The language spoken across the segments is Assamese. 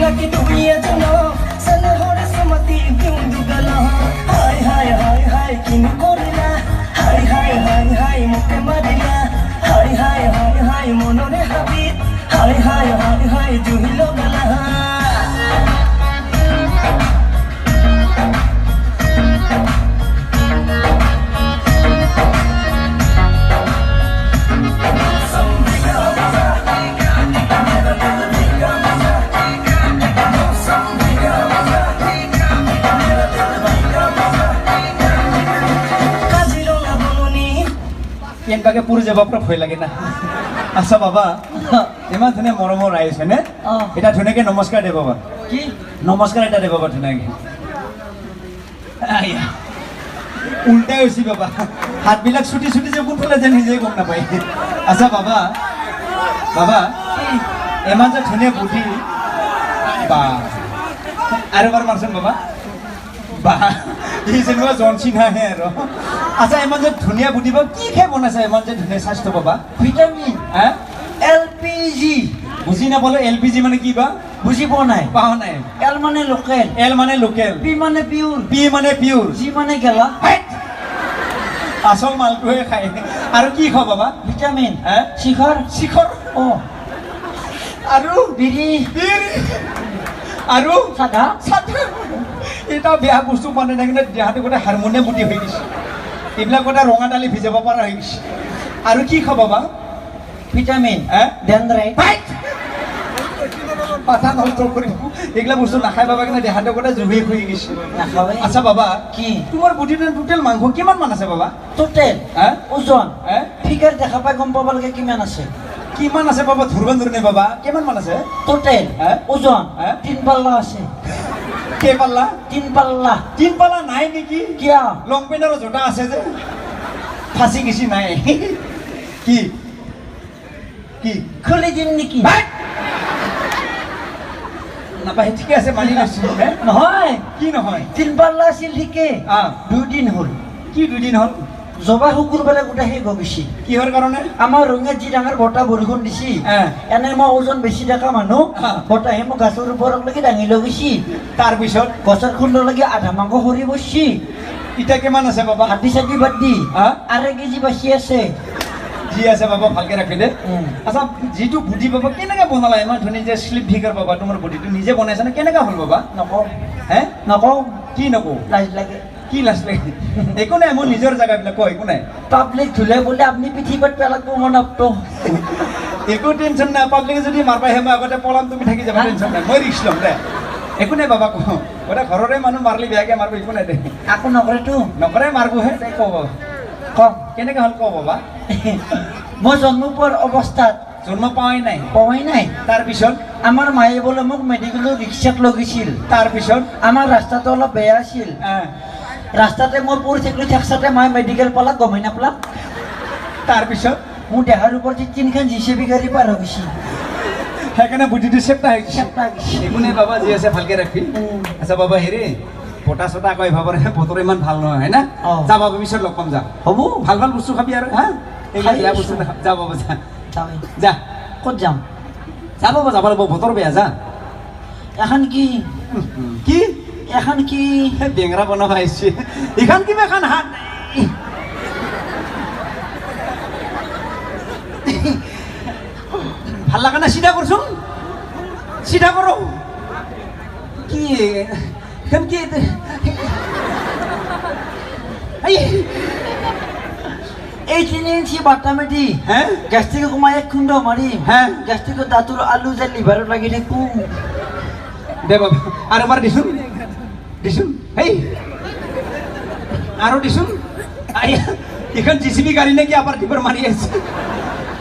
lagi dunia jono sana hore samati diundu gala hai hai hai hai kini korila hai hai hai hai muke marila hai hai hai hai monore habit hai hai hai hai juhilo gala yang pakai pura jawab ভয় লাগে না আচ্ছা বাবা ইমান ধুনীয়া মৰমৰ আহিছে নে এটা ধুনীয়াকে নমস্কাৰ দে বাবা কি নমস্কাৰ এটা দে বাবা ধুনীয়াকে আয়া উল্টাই হৈছে বাবা হাতবিলাক ছুটি ছুটি যে কোনফালে যে নিজে গম নাপায় আচ্ছা বাবা বাবা ইমান যে ধুনীয়া বুদ্ধি বা আৰু এবাৰ মাৰচোন বাবা বা এই যেনিবা জনচিনা হে আৰু আচ্ছা ইমান যে ধুনীয়া বুদ্ধি বা কি খাই বনাইছে ইমান যে ধুনীয়া স্বাস্থ্য বাবা ভিটামিন হ্যাঁ এলপিজি বুঝি না বলো এলপিজি মানে কি বা বুঝি পোৱা নাই পাও নাই এল মানে লোকেল এল মানে লোকেল পি মানে পিউৰ পি মানে পিউৰ জি মানে গেলা আসল মালটোহে খায় আৰু কি খাও বাবা ভিটামিন হ্যাঁ শিখৰ শিখৰ ও আৰু বিৰি বিৰি আৰু সাদা সাদা এটা বেয়া বস্তু মানে না কিন্তু দেহাটো গোটেই হাৰমনিয়াম বুদ্ধি হৈ গৈছে এইবিলাক গোটেই ৰঙা দালি ভিজাব পৰা হৈ গৈছে আৰু কি খাব বাবা ভিটামিন হ্যাঁ ডেন্ড্ৰাইট মাথা নষ্ট কৰিব এইবিলাক বস্তু নাখাই বাবা কিন্তু দেহাটো গোটেই জুহি হৈ গৈছে নাখাবে আচ্ছা বাবা কি তোমাৰ বডিটো টোটেল মাংস কিমান মান আছে বাবা টোটেল হ্যাঁ ওজন হ্যাঁ ফিগাৰ দেখা পাই গম পাব লাগে কিমান আছে কিমান আছে বাবা ধৰবান ধৰণে বাবা কিমান মান আছে টোটেল হ্যাঁ ওজন হ্যাঁ 3 পাল্লা আছে কে পাল্লা 3 পাল্লা 3 পাল্লা নাই নেকি কিয়া লং পেন্ট আৰু জোতা আছে যে ফাঁসি গেছি নাই কি কি খুলি দিম নেকি নাপায় ঠিকে আছে মানি লৈছো নহয় কি নহয় 3 পাল্লা আছিল ঠিকে 2 দিন হ'ল কি দুদিন হ'ল জবা শুকুৰবাৰে গোটেই শেষ হৈ গৈছে কিহৰ কাৰণে আমাৰ ৰঙিয়াত যি ডাঙৰ বতাহ বৰষুণ দিছি এনে মই ওজন বেছি থকা মানুহ বতাহে মোক গাছৰ ওপৰলৈকে দাঙি লৈ গৈছি তাৰপিছত গছৰ খুন্দলৈকে আধা মাংস সৰি বসছি এতিয়া কিমান আছে বাবা হাতী চাতি বাদ দি 2.5 কেজি বাচি আছে যি আছে বাবা ভালকে ৰাখি দে আচ্ছা যিটো বুদ্ধি বাবা কেনেকৈ বনালা ইমান ধুনীয়া যে শ্লিপ ফিগাৰ বাবা তোমাৰ বডিটো নিজে বনাইছা নে কেনেকৈ হ'ল বাবা নকওঁ হে নকওঁ কি নকওঁ লাজ লাগে কি লাজ লাগে একো নাই মোৰ নিজৰ জেগাবিলাক কয় একো নাই পাব্লিক ধুলে বোলে আপুনি পিঠিত পেলাব মনতো একো টেনশ্যন নাই পাব্লিকে যদি মাৰবাহে মই আগতে পলাম তুমি থাকি যাবা টেনশ্যন নাই মই ৰিক্স ল'ম দে একো নাই বাবা কওঁ গোটেই ঘৰৰে মানুহ মাৰলি বেয়াকৈ মাৰিব একো নাই দে আকৌ নকৰেতো নকৰে মাৰিবহে দে কওঁ কম কেনেকৈ হ'ল কওঁ বাবা মই জন্ম পোৱাৰ অৱস্থাত জন্ম পাৱাই নাই পোৱাই নাই তাৰপিছত আমাৰ মায়ে বোলে মোক মেডিকেলৰ ৰিক্সাত লৈ গৈছিল তাৰপিছত আমাৰ ৰাস্তাটো অলপ বেয়া আছিল ৰাস্তাতে মই পৰি থাকিলোঁ থাকচাতে মায়ে মেডিকেল পালাক গমেই নাপালাক তাৰপিছত মোৰ দেহাৰ ওপৰত তিনিখন জিচিবি গাড়ী পাৰ হৈ গৈছিল সেইকাৰণে বুদ্ধিটো চেপ্টা হৈ গৈছে চেপ্টা গৈছে একো নাই বাবা যি আছে ভালকৈ ৰাখি আচ্ছা বাবা হেৰি বতা চটা আকৌ এভাবৰ বতৰ ইমান ভাল নহয় হয় না যা বাবা পিছত লগ পাম যা হ'ব ভাল ভাল বস্তু খাবি আৰু হা এইবিলাক বেয়া বস্তু নাখাব যা বাবা যা যা ক'ত যাম যা বাবা যাব লাগিব বতৰ বেয়া যা এখন কি কি এখন কি বেঙেৰা বনাব আহিছে এইখন কিবা এখন হাত ভাল লাগা না চিধা কৰচোন চিধা কৰ কি এখন কি এই 3 ইঞ্চি বাটামেটি হ্যাঁ গ্যাস্ট্ৰিকে কমাই 1 খুন্দ মাৰি হ্যাঁ গ্যাস্ট্ৰিকৰ দাঁতৰ আলু যে লিভাৰত লাগি থাকো দে বাবা আৰু এবাৰ দিছোন দিছোন হেই আৰু দিছোন এখন জিচিবি গাড়ী নেকি আবাৰ দিবৰ মাৰি আছে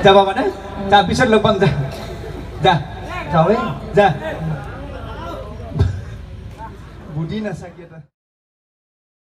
যা বাবা দে তাৰপিছত লগ পাম যা যা যাওঁৱে যা বুদ্ধি নাচাকি এটা